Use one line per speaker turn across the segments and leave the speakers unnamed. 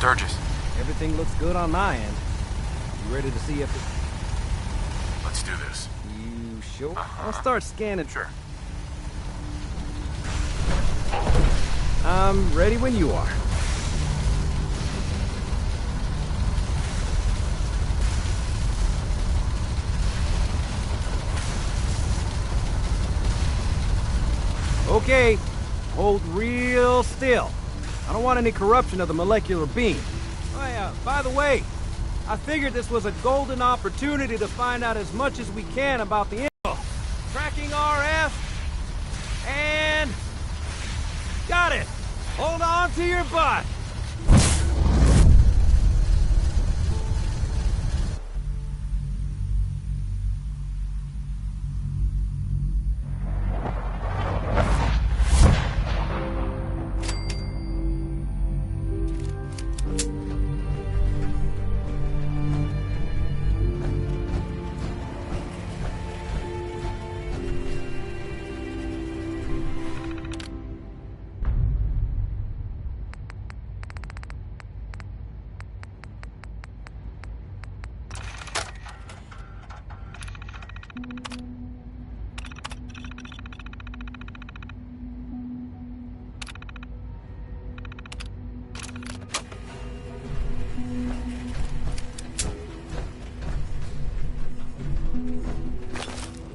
Sturgis.
Everything looks good on my end. You ready to see if it...
Let's do this.
You sure? I'll start scanning.
Sure.
I'm ready when you are. Okay, hold real still. I don't want any corruption of the molecular beam. Oh yeah, by the way, I figured this was a golden opportunity to find out as much as we can about the info. Tracking RF, and... got it! Hold on to your butt!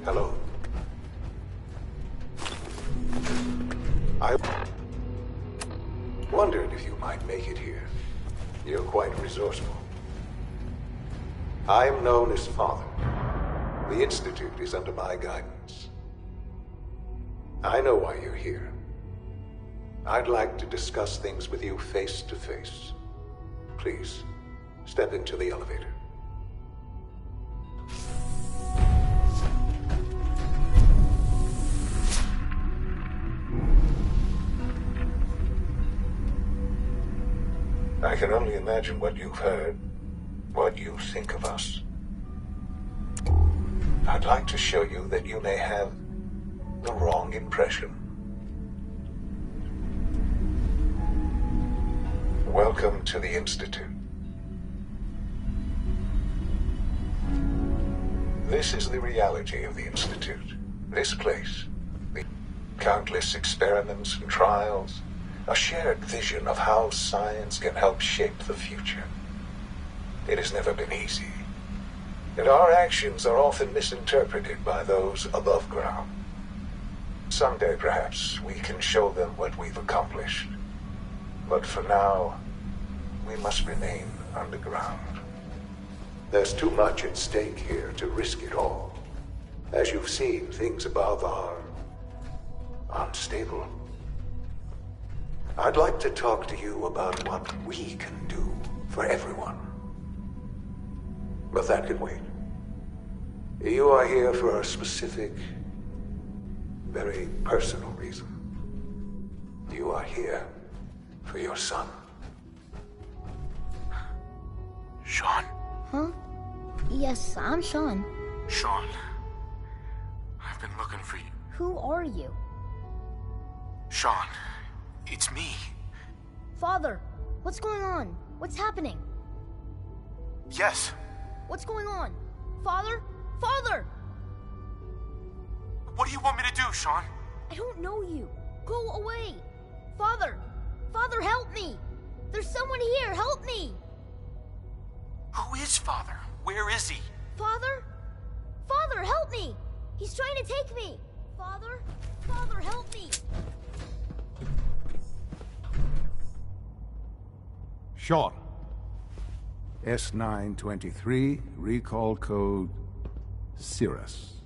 Hello. I wondered if you might make it here. You're quite resourceful. I'm known as Father. The Institute is under my guidance. I know why you're here. I'd like to discuss things with you face to face. Please, step into the elevator. I can only imagine what you've heard, what you think of us. I'd like to show you that you may have the wrong impression. Welcome to the Institute. This is the reality of the Institute. This place, the countless experiments and trials, a shared vision of how science can help shape the future. It has never been easy, and our actions are often misinterpreted by those above ground. Someday, perhaps, we can show them what we've accomplished. But for now, we must remain underground. There's too much at stake here to risk it all. As you've seen, things above are unstable. I'd like to talk to you about what we can do for everyone. But that can wait. You are here for a specific, very personal reason. You are here for your son.
Sean?
Huh? Yes, I'm Sean.
Sean. I've been looking for you.
Who are you?
Sean. It's me.
Father, what's going on? What's happening?
Yes.
What's going on? Father? Father!
What do you want me to do, Sean?
I don't know you. Go away. Father! Father, help me! There's someone here, help me!
Who is Father? Where is he?
Father? Father, help me! He's trying to take me! Father? Father, help me!
Sean. S923, recall code Cirrus.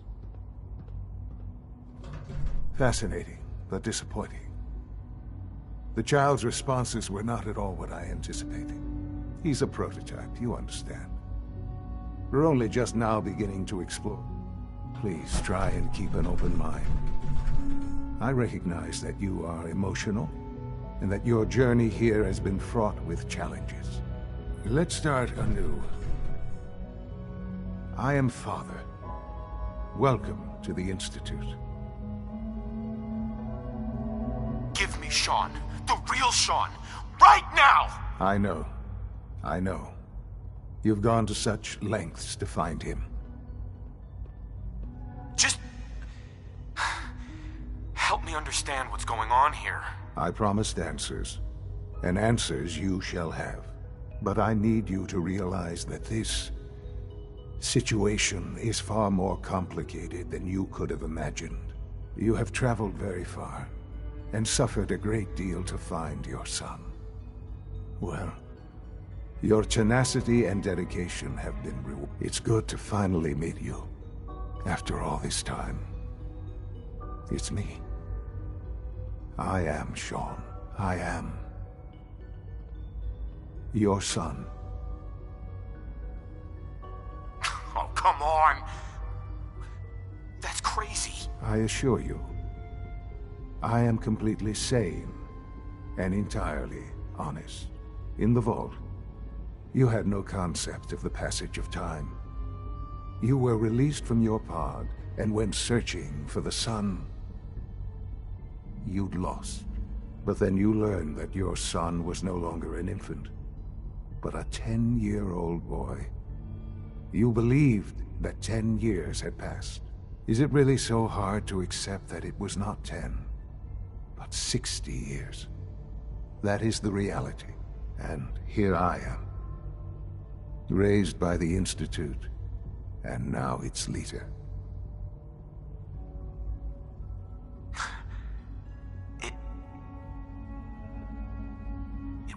Fascinating, but disappointing. The child's responses were not at all what I anticipated. He's a prototype, you understand. We're only just now beginning to explore. Please try and keep an open mind. I recognize that you are emotional, and that your journey here has been fraught with challenges. Let's start anew. I am Father. Welcome to the Institute.
Give me Sean. The real Sean. Right now!
I know. I know. You've gone to such lengths to find him.
Just... help me understand what's going on here.
I promised answers, and answers you shall have. But I need you to realize that this situation is far more complicated than you could have imagined. You have traveled very far, and suffered a great deal to find your son. Well, your tenacity and dedication have been rewarded. It's good to finally meet you, after all this time. It's me. I am Sean. I am your son.
Oh, come on! That's crazy.
I assure you, I am completely sane and entirely honest. In the vault, you had no concept of the passage of time. You were released from your pod and went searching for the sun you'd lost. But then you learned that your son was no longer an infant, but a 10-year-old boy. You believed that 10 years had passed. Is it really so hard to accept that it was not 10, but 60 years? That is the reality. And here I am, raised by the Institute, and now its leader.
It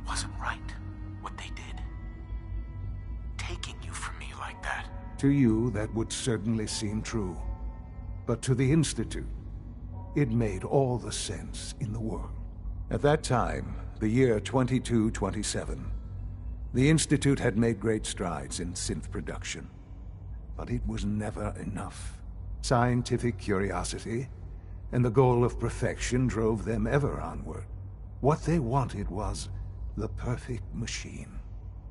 wasn't right, what they did. Taking you from me like that.
To you, that would certainly seem true. But to the Institute, it made all the sense in the world. At that time, the year 2227, the Institute had made great strides in synth production. But it was never enough. Scientific curiosity and the goal of perfection drove them ever onward. What they wanted was the perfect machine.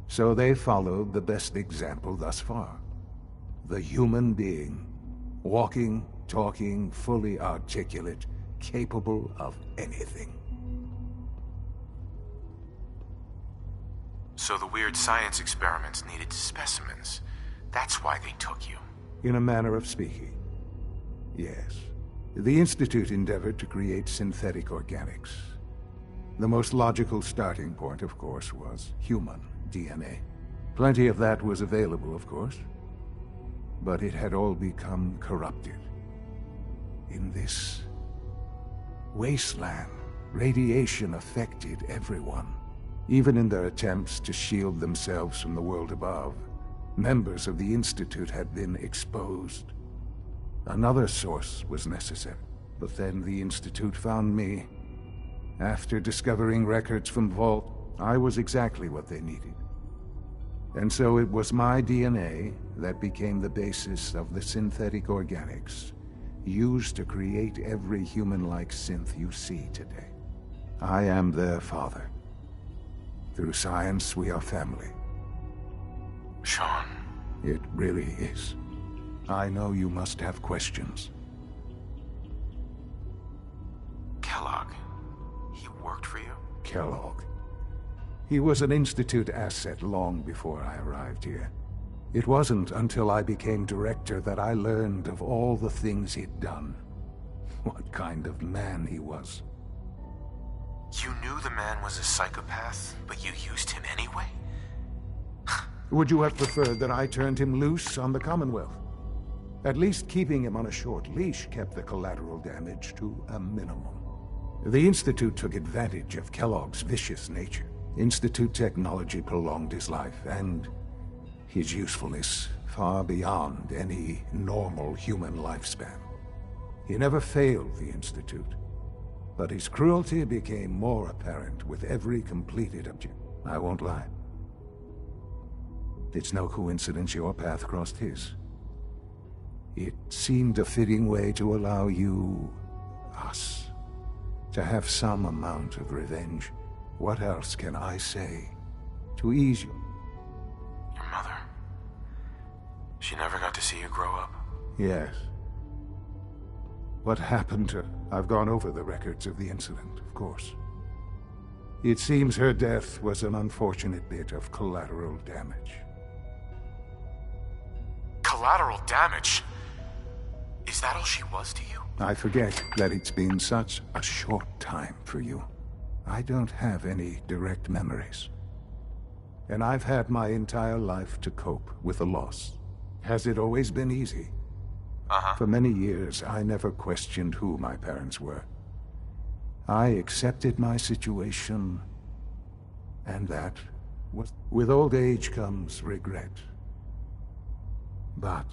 So they followed the best example thus far. The human being, walking, talking, fully articulate, capable of anything.
So the weird science experiments needed specimens. That's why they took you.
In a manner of speaking, yes. The Institute endeavored to create synthetic organics. The most logical starting point, of course, was human DNA. Plenty of that was available, of course. But it had all become corrupted. In this wasteland, radiation affected everyone. Even in their attempts to shield themselves from the world above, members of the Institute had been exposed. Another source was necessary. But then the Institute found me. After discovering records from Vault, I was exactly what they needed. And so it was my DNA that became the basis of the synthetic organics used to create every human-like synth you see today. I am their father. Through science, we are family.
Sean.
It really is. I know you must have questions.
Kellogg. He worked for you?
Kellogg. He was an Institute asset long before I arrived here. It wasn't until I became director that I learned of all the things he'd done. What kind of man he was.
You knew the man was a psychopath, but you used him anyway?
Would you have preferred that I turned him loose on the Commonwealth? At least keeping him on a short leash kept the collateral damage to a minimum. The Institute took advantage of Kellogg's vicious nature. Institute technology prolonged his life, and his usefulness far beyond any normal human lifespan. He never failed the Institute, but his cruelty became more apparent with every completed object. I won't lie. It's no coincidence your path crossed his. It seemed a fitting way to allow you, us, to have some amount of revenge. What else can I say to ease you?
Your mother. She never got to see you grow up.
Yes. What happened to... I've gone over the records of the incident, of course. It seems her death was an unfortunate bit of collateral damage.
Collateral damage? Is that all she was to you?
I forget that it's been such a short time for you. I don't have any direct memories. And I've had my entire life to cope with the loss. Has it always been easy? For many years, I never questioned who my parents were. I accepted my situation, and that was... With old age comes regret. But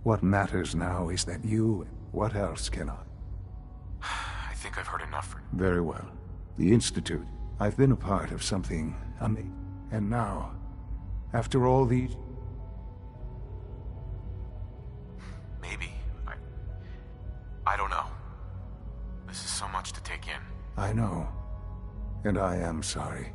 what matters now is that you... What else can I?
I think I've heard enough for...
Very well. The Institute. I've been a part of something amazing. And now, after all these...
Maybe. I don't know. This is so much to take in.
I know. And I am sorry.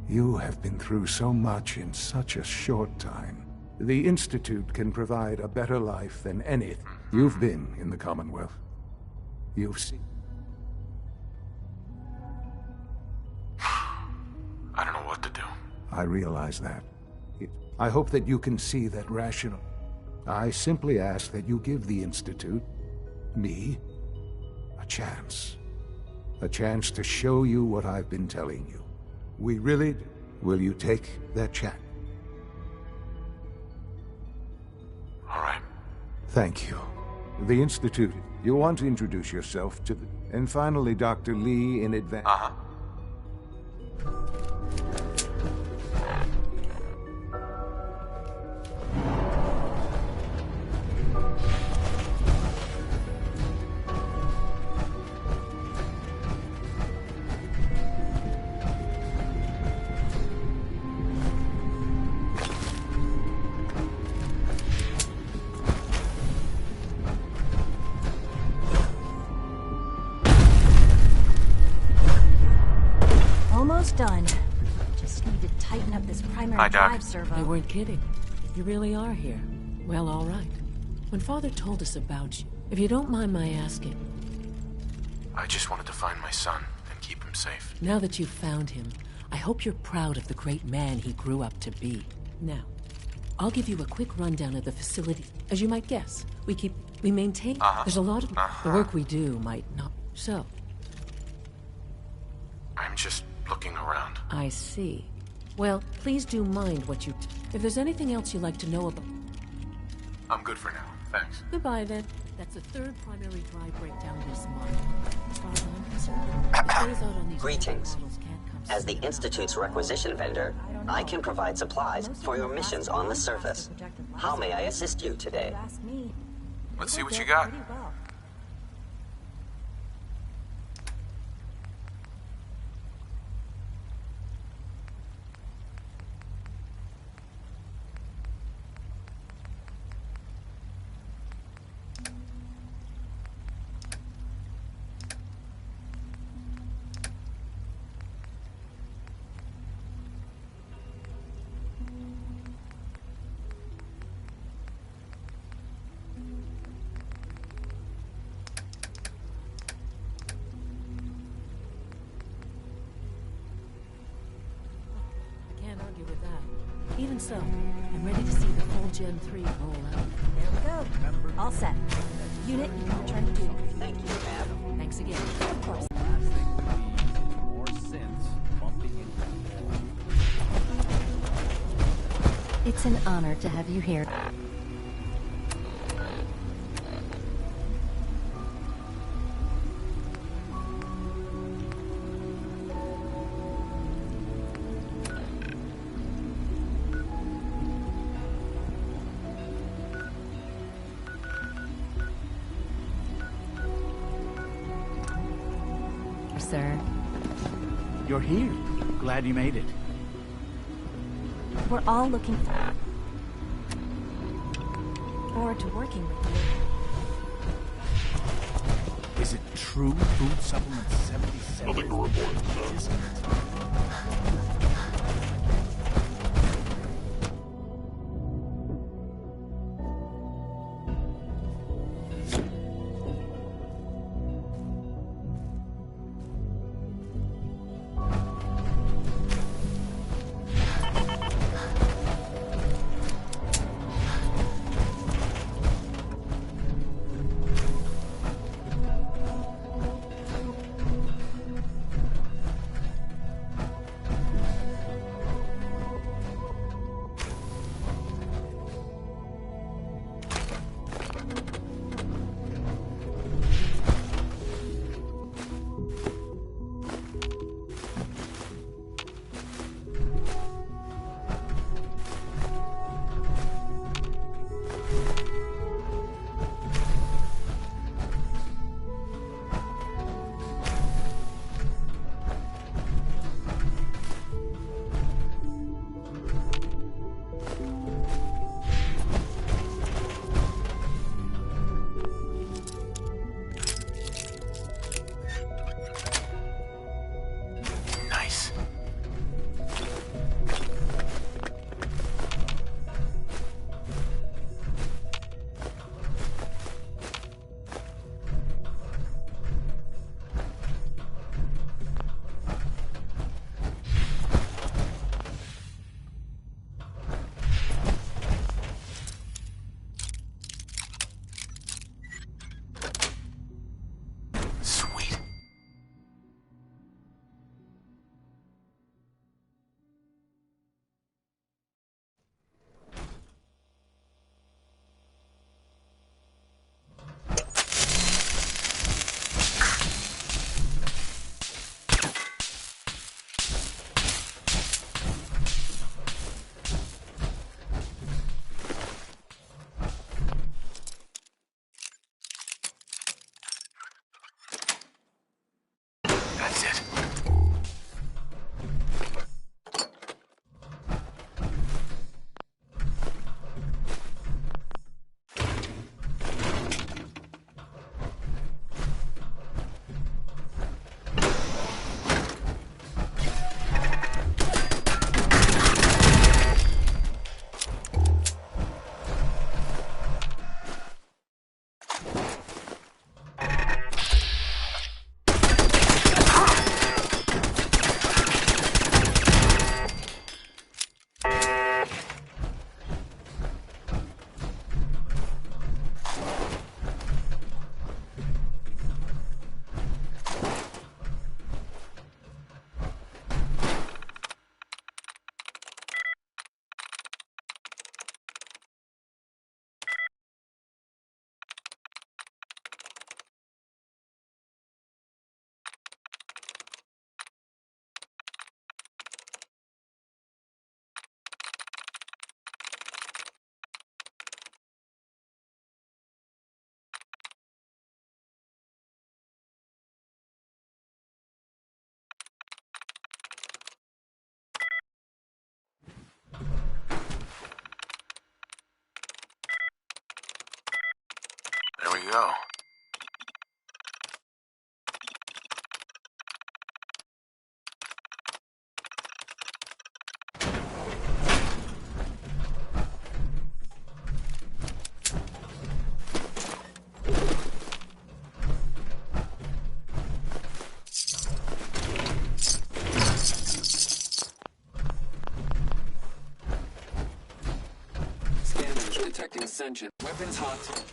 You have been through so much in such a short time. The Institute can provide a better life than anything. You've been in the Commonwealth. You've seen...
I don't know what to do.
I realize that. I hope that you can see that rational... I simply ask that you give the Institute, me, a chance. A chance to show you what I've been telling you. We really... Will you take that chance?
All right.
Thank you. The Institute, you want to introduce yourself to the... And finally, Dr. Lee in advance...
Almost done. Just need to tighten up this primary
Hi, Doc.
drive servo.
They weren't kidding. You really are here. Well, all right. When Father told us about you, if you don't mind my asking,
I just wanted to find my son and keep him safe.
now that you've found him, I hope you're proud of the great man he grew up to be. Now, I'll give you a quick rundown of the facility. As you might guess, we maintain... There's a lot of... The work we do might not... So,
I'm just looking around.
I see. Well, please do mind what you... If there's anything else you'd like to know about...
I'm good for now. Thanks.
Goodbye, then. That's the third primary drive breakdown this month. As far as I'm concerned, the closeout on these
Greetings.
models can't come
As the Institute's requisition vendor, I can provide supplies for your missions on the surface. How may I assist you today?
Ask me.
Let's see what you got.
Pretty well.
I can't argue with that. Even so, I'm ready to see the full Gen 3 roll out.
There we go. All set. Unit, you can return to duty.
Thank you, ma'am.
Thanks again.
Of course.
Last thing we need, more sense bumping into the wall.
It's an honor to have you here. Sir,
You're here. Glad you made it.
we're all looking forward to working with you.
Is it true food supplement 77? Nothing to report, sir.
you go.
Scanners detecting sentient. Weapons hot.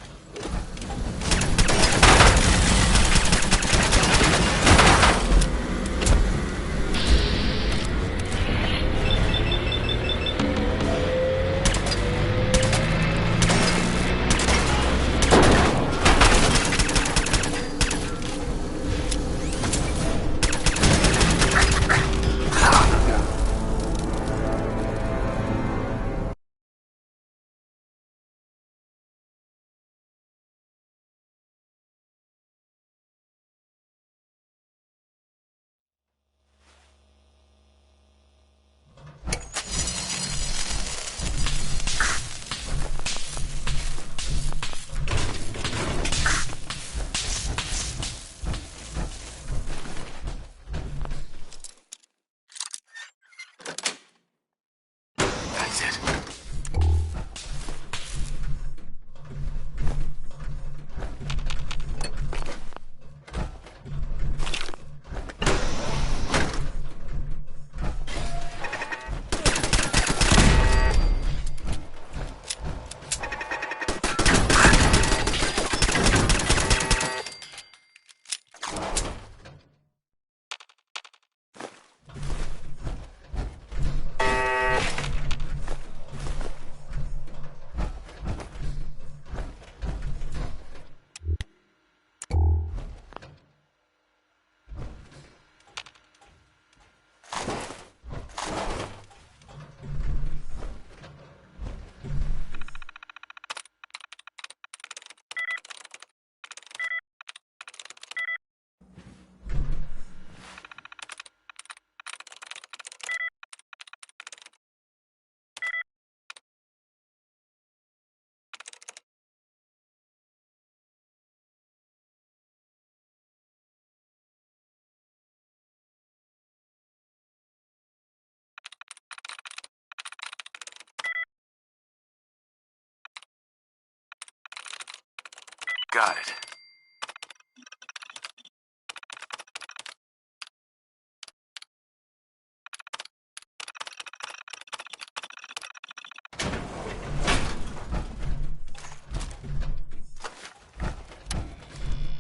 That's it. Got it.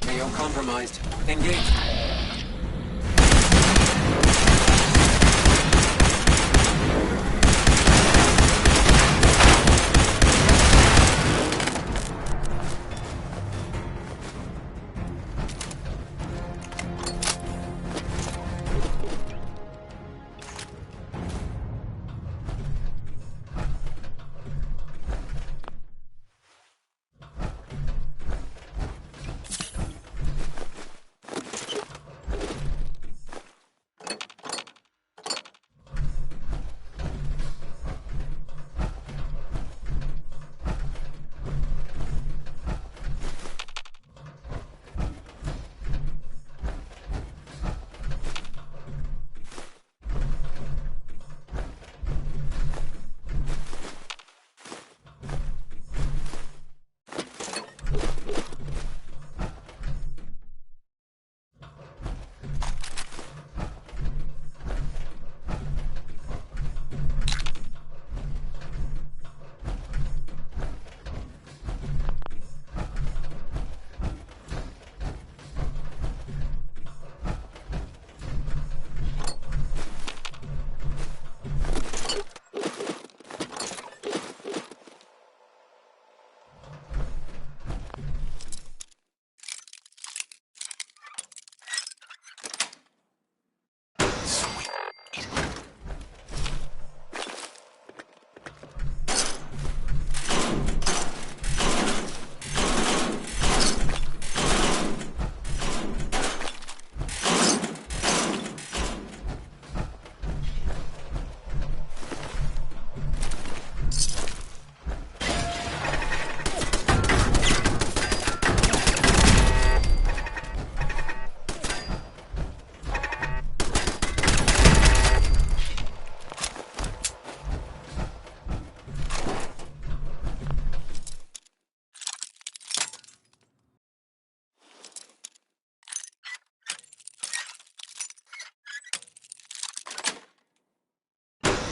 Neo compromised. Engage.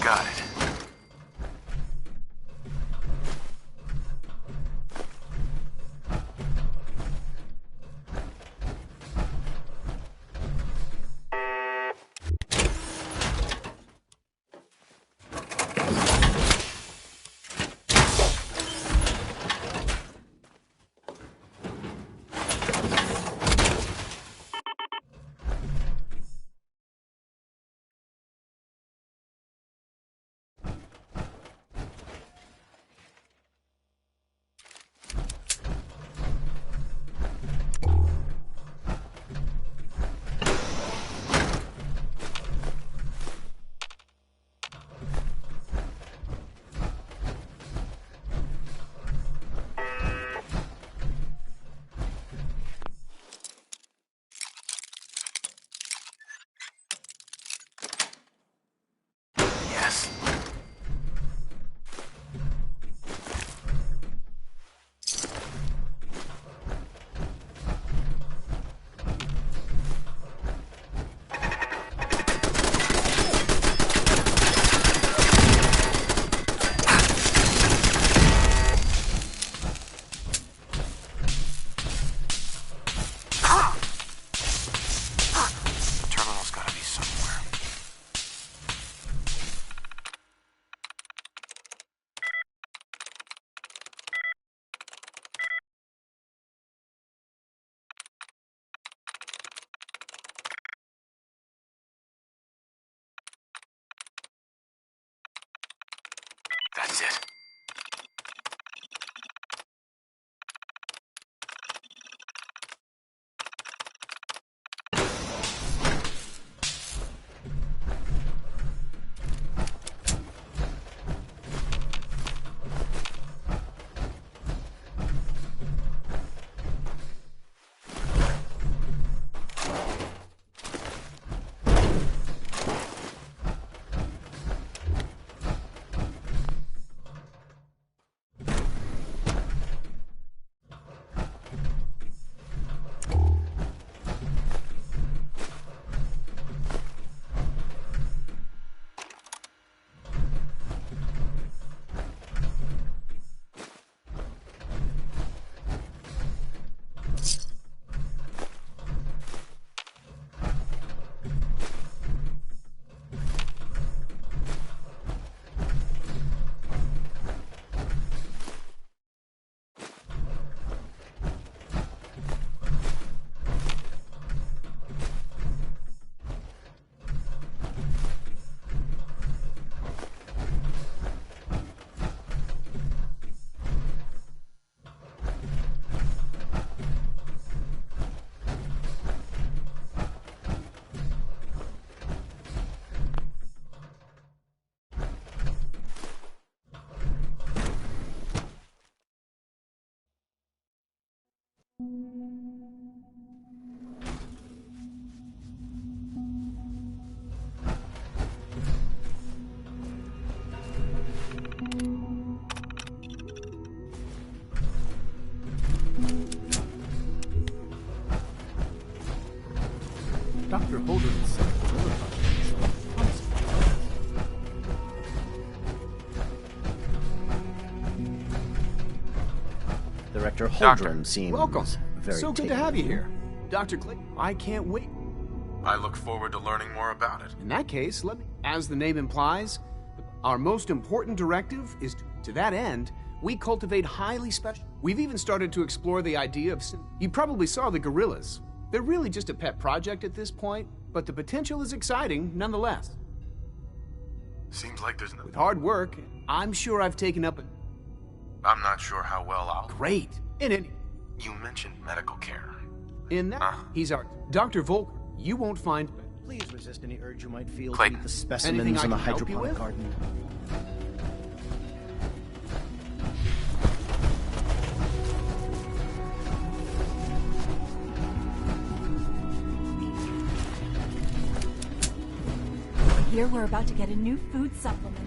got it. Yes. Terminal's gotta be somewhere. That's it.
Dr. Holden said
Director Holdren seems
welcome.
very
So good to have you here. Dr. Clay, I can't wait.
I look forward to learning more about it.
In that case, as the name implies, our most important directive is to that end, we cultivate highly special. We've even started to explore the idea of. You probably saw the gorillas. They're really just a pet project at this point, but the potential is exciting nonetheless.
Seems like there's no.
With hard work, I'm sure I've taken up.
I'm not sure how well I'll.
Great. In any.
You mentioned medical care.
In that, he's our Dr. Volker. You won't find.
Please resist any urge you might feel
Clayton.
to eat the specimens in the
Anything I can help you
hydroponic
with?
garden.
Here we're about to get a new food supplement.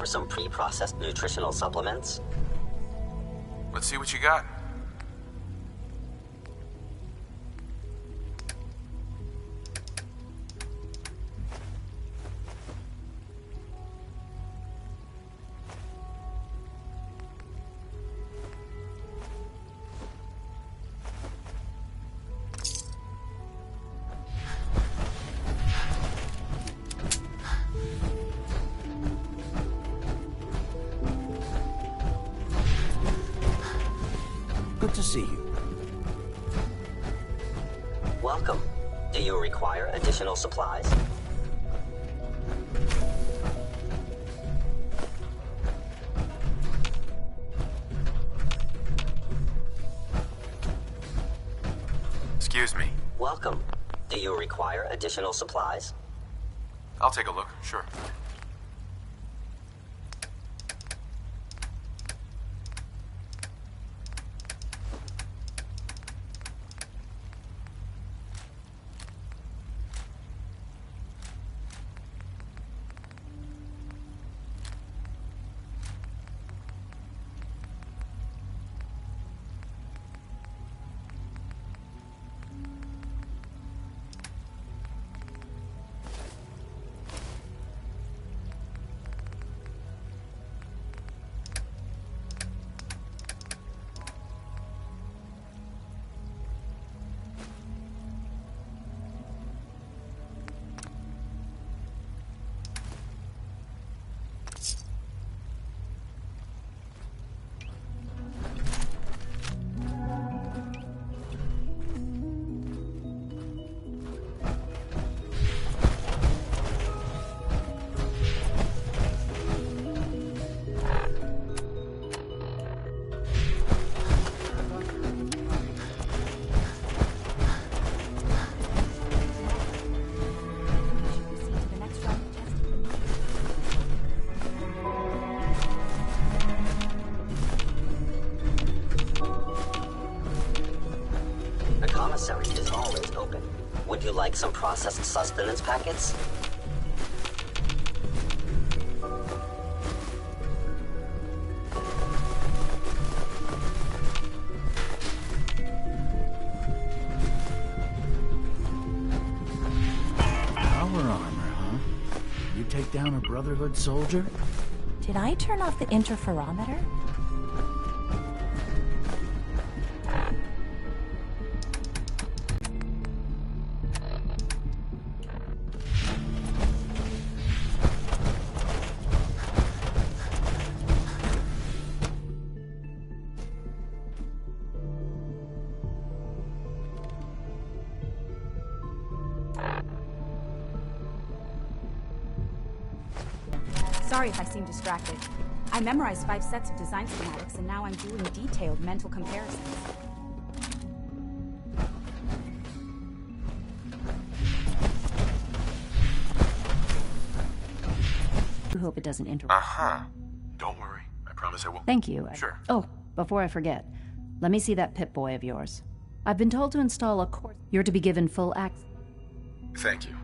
some pre-processed nutritional supplements?
Let's see what you got.
Good to see you.
Welcome. Do you require additional supplies?
Excuse me.
Welcome. Do you require additional supplies?
I'll take a look, sure.
Is always open. Would you like some processed sustenance packets?
Power armor, huh? You take down a Brotherhood soldier?
Did I turn off the interferometer?
Sorry if I seem distracted. I memorized 5 sets of design schematics, and now I'm doing detailed mental comparisons.
I hope it doesn't interrupt.
Uh-huh. Don't worry. I promise I won't.
Thank you.
Sure.
Oh, before I forget, let me see that Pip-Boy of yours. I've been told to install a course. You're to be given full access.
Thank you.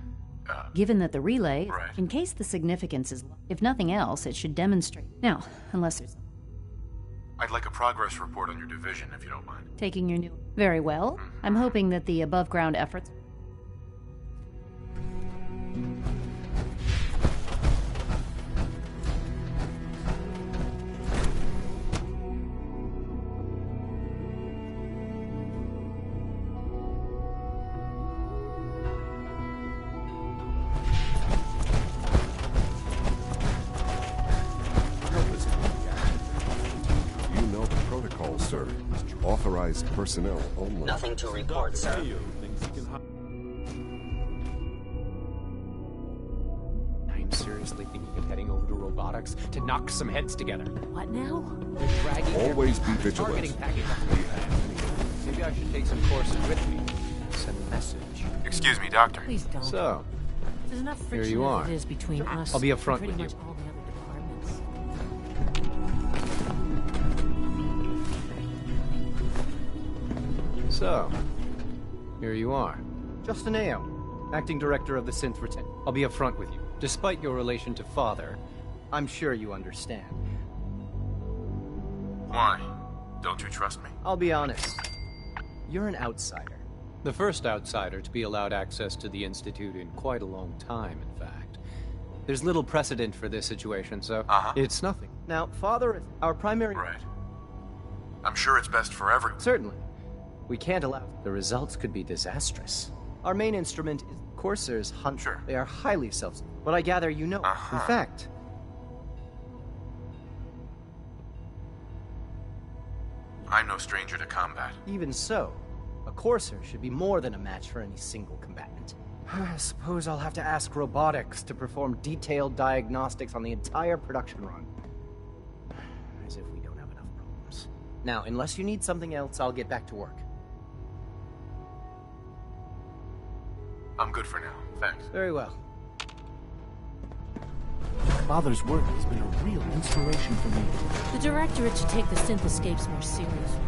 Given that the relay,
right.
in case the significance is, if nothing else, it should demonstrate. Now, unless there's...
I'd like a progress report on your division, if you don't mind.
Taking your new... Very well. I'm hoping that the above-ground efforts...
Authorized personnel only.
Nothing to report, sir.
I'm seriously thinking of heading over to robotics to knock some heads together.
What now?
They're dragging
Always be
their
vigilant.
targeting package. Maybe I should take some courses with me. Send a message.
Excuse me, Doctor.
Please don't.
So,
There's enough
here
friction
you
as
are.
it is between us
I'll be up
and
front
pretty
with
much
you.
all the other departments.
So, here you are. Justin Ao, acting director of the Synth Retention. I'll be up front with you. Despite your relation to Father,
I'm sure you understand.
Why? Don't you trust me?
I'll be honest. You're an outsider.
The first outsider to be allowed access to the Institute in quite a long time, in fact. There's little precedent for this situation, so it's nothing.
Now, Father, our primary...
Right. I'm sure it's best for everyone.
Certainly. We can't allow... The results could be disastrous. Our main instrument is coursers hunt.
Sure.
They are highly self... But I gather you know. In fact...
I'm no stranger to combat.
Even so, a courser should be more than a match for any single combatant. I suppose I'll have to ask robotics to perform detailed diagnostics on the entire production run. As if we don't have enough problems. Now, unless you need something else, I'll get back to work.
I'm good for now, thanks.
Very well.
Father's work has been a real inspiration for me.
The Directorate should take the synth escapes more seriously.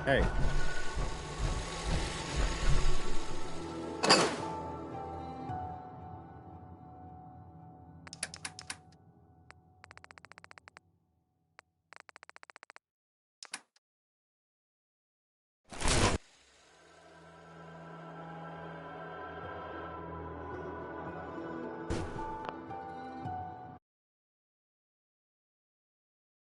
Hey,